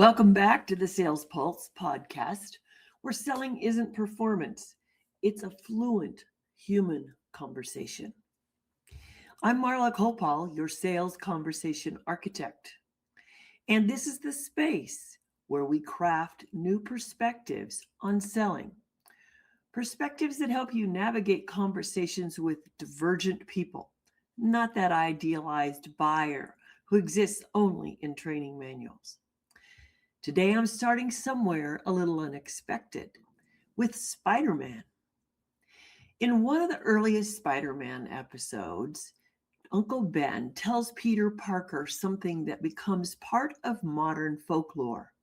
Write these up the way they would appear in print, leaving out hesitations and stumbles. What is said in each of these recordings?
Welcome back to the Sales Pulse podcast, where selling isn't performance, it's a fluent human conversation. I'm Marla Koupal, your sales conversation architect, and this is the space where we craft new perspectives on selling. Perspectives that help you navigate conversations with divergent people, not that idealized buyer who exists only in training manuals. Today I'm starting somewhere a little unexpected with Spider-Man. In one of the earliest Spider-Man episodes, Uncle Ben tells Peter Parker something that becomes part of modern folklore.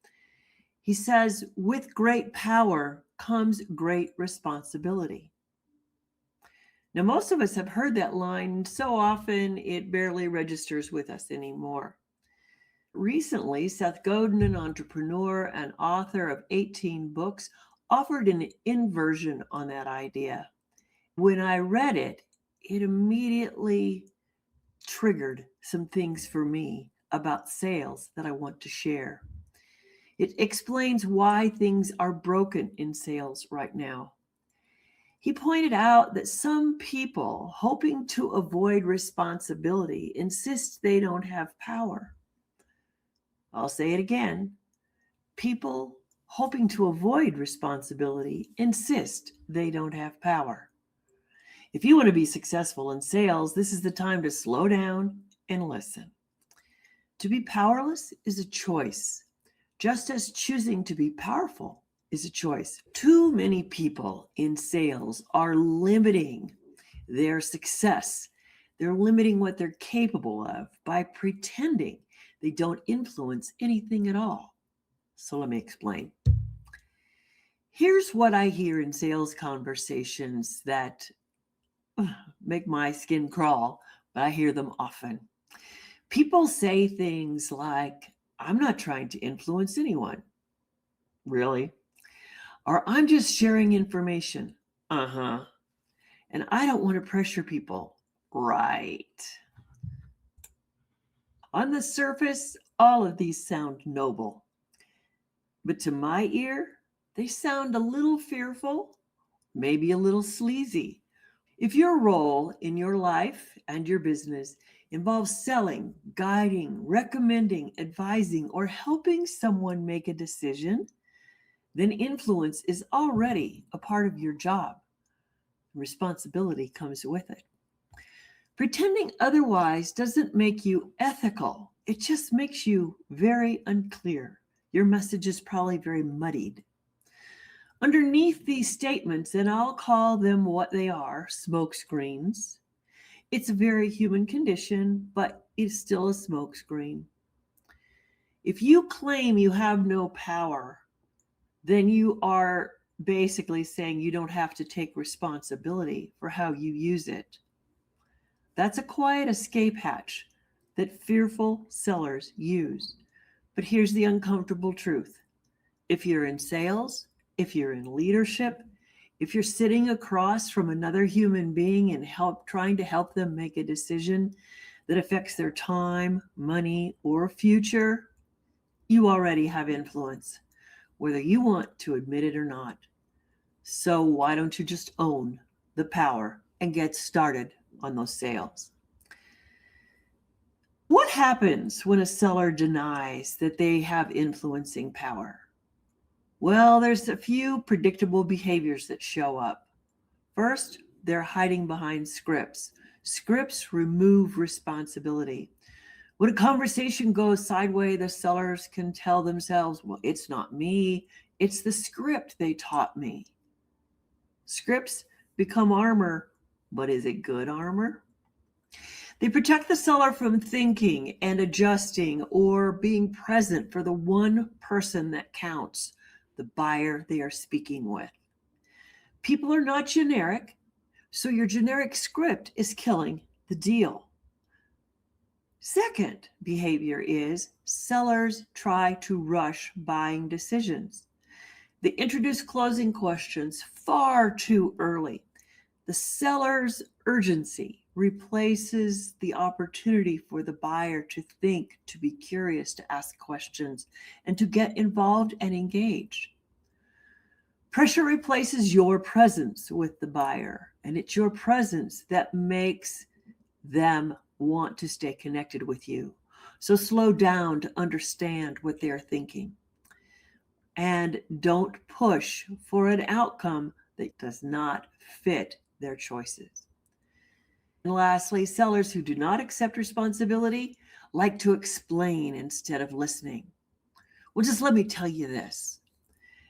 He says, "With great power comes great responsibility." Now, most of us have heard that line so often it barely registers with us anymore. Recently, Seth Godin, an entrepreneur and author of 18 books, offered an inversion on that idea. When I read it, it immediately triggered some things for me about sales that I want to share. It explains why things are broken in sales right now. He pointed out that some people, hoping to avoid responsibility, insist they don't have power. I'll say it again. People hoping to avoid responsibility insist they don't have power. If you want to be successful in sales, this is the time to slow down and listen. To be powerless is a choice, just as choosing to be powerful is a choice. Too many people in sales are limiting their success. They're limiting what they're capable of by pretending they don't influence anything at all. So let me explain. Here's what I hear in sales conversations that make my skin crawl, but I hear them often. People say things like, "I'm not trying to influence anyone." Really? Or, "I'm just sharing information." And "I don't want to pressure people." Right. On the surface, all of these sound noble. But to my ear, they sound a little fearful, maybe a little sleazy. If your role in your life and your business involves selling, guiding, recommending, advising, or helping someone make a decision, then influence is already a part of your job. Responsibility comes with it. Pretending otherwise doesn't make you ethical. It just makes you very unclear. Your message is probably very muddied. Underneath these statements, and I'll call them what they are, smokescreens. It's a very human condition, but it's still a smokescreen. If you claim you have no power, then you are basically saying you don't have to take responsibility for how you use it. That's a quiet escape hatch that fearful sellers use. But here's the uncomfortable truth. If you're in sales, if you're in leadership, if you're sitting across from another human being and trying to help them make a decision that affects their time, money, or future, you already have influence, whether you want to admit it or not. So why don't you just own the power and get started on those sales? What happens when a seller denies that they have influencing power? Well, there's a few predictable behaviors that show up. First, they're hiding behind scripts. Scripts remove responsibility. When a conversation goes sideways, the sellers can tell themselves, "Well, it's not me, it's the script they taught me." Scripts become armor, but is it good armor? They protect the seller from thinking and adjusting or being present for the one person that counts, the buyer they are speaking with. People are not generic, so your generic script is killing the deal. Second behavior is sellers try to rush buying decisions. They introduce closing questions far too early. The seller's urgency replaces the opportunity for the buyer to think, to be curious, to ask questions, and to get involved and engaged. Pressure replaces your presence with the buyer, and it's your presence that makes them want to stay connected with you. So slow down to understand what they're thinking. And don't push for an outcome that does not fit their choices. And lastly, sellers who do not accept responsibility like to explain instead of listening. Well, just let me tell you this.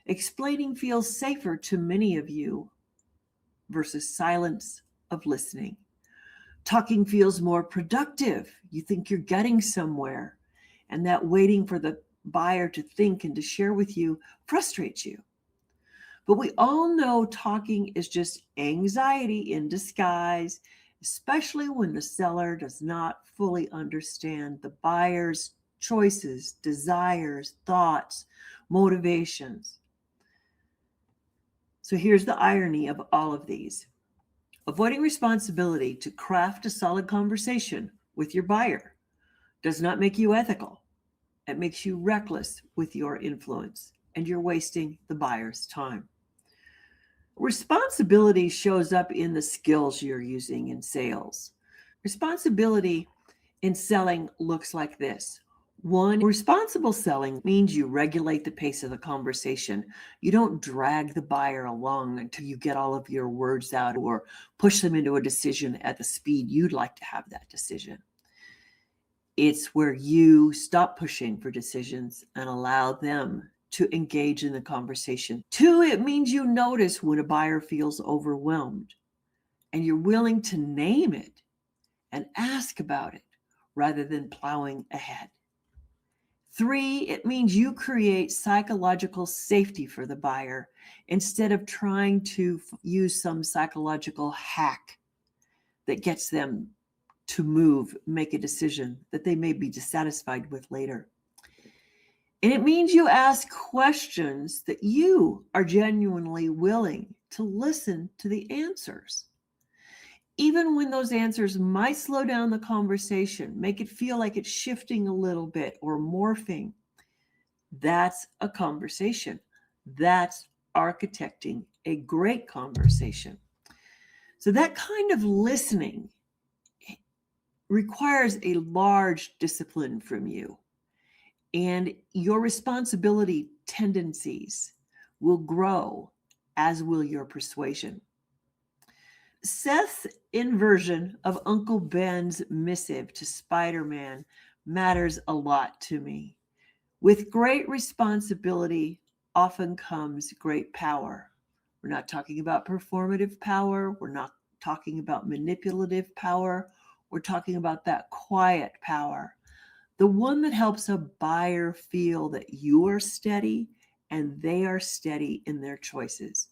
Explaining feels safer to many of you versus silence of listening. Talking feels more productive. You think you're getting somewhere, and that waiting for the buyer to think and to share with you frustrates you. But we all know talking is just anxiety in disguise, especially when the seller does not fully understand the buyer's choices, desires, thoughts, motivations. So here's the irony of all of these. Avoiding responsibility to craft a solid conversation with your buyer does not make you ethical. It makes you reckless with your influence, and you're wasting the buyer's time. Responsibility shows up in the skills you're using in sales. Responsibility in selling looks like this. One, responsible selling means you regulate the pace of the conversation. You don't drag the buyer along until you get all of your words out or push them into a decision at the speed you'd like to have that decision. It's where you stop pushing for decisions and allow them to engage in the conversation. Two, it means you notice when a buyer feels overwhelmed and you're willing to name it and ask about it rather than plowing ahead. Three, it means you create psychological safety for the buyer instead of trying to use some psychological hack that gets them to move, make a decision that they may be dissatisfied with later. And it means you ask questions that you are genuinely willing to listen to the answers. Even when those answers might slow down the conversation, make it feel like it's shifting a little bit or morphing, that's a conversation. That's architecting a great conversation. So that kind of listening requires a large discipline from you, and your responsibility tendencies will grow, as will your persuasion. Seth's inversion of Uncle Ben's missive to Spider-Man matters a lot to me. With great responsibility often comes great power. We're not talking about performative power. We're not talking about manipulative power. We're talking about that quiet power, the one that helps a buyer feel that you are steady and they are steady in their choices.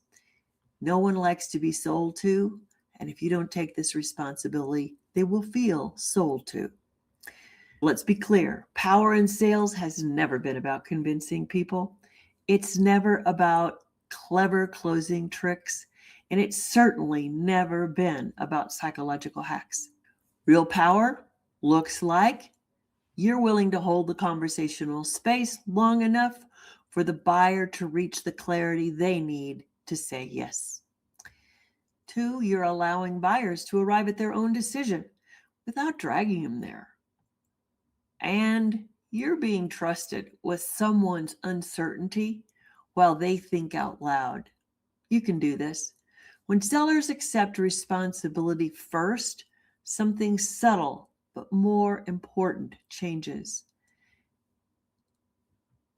No one likes to be sold to, and if you don't take this responsibility, they will feel sold to. Let's be clear, power in sales has never been about convincing people. It's never about clever closing tricks, and it's certainly never been about psychological hacks. Real power looks like you're willing to hold the conversational space long enough for the buyer to reach the clarity they need to say yes. Two, you're allowing buyers to arrive at their own decision without dragging them there. And you're being trusted with someone's uncertainty while they think out loud. You can do this. When sellers accept responsibility first, something subtle but more important changes.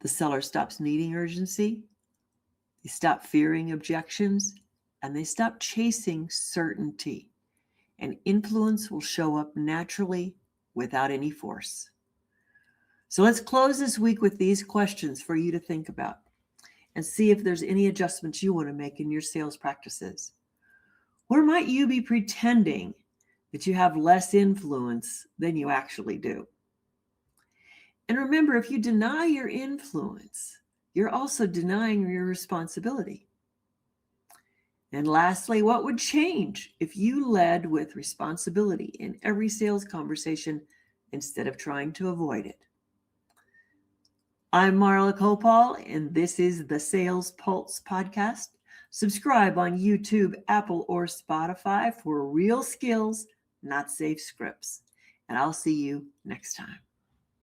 The seller stops needing urgency, they stop fearing objections, and they stop chasing certainty. And influence will show up naturally without any force. So let's close this week with these questions for you to think about and see if there's any adjustments you want to make in your sales practices. Where might you be pretending that you have less influence than you actually do? And remember, if you deny your influence, you're also denying your responsibility. And lastly, what would change if you led with responsibility in every sales conversation instead of trying to avoid it? I'm Marla Koupal, and this is the Sales Pulse podcast. Subscribe on YouTube, Apple, or Spotify for real skills, not safe scripts. And I'll see you next time.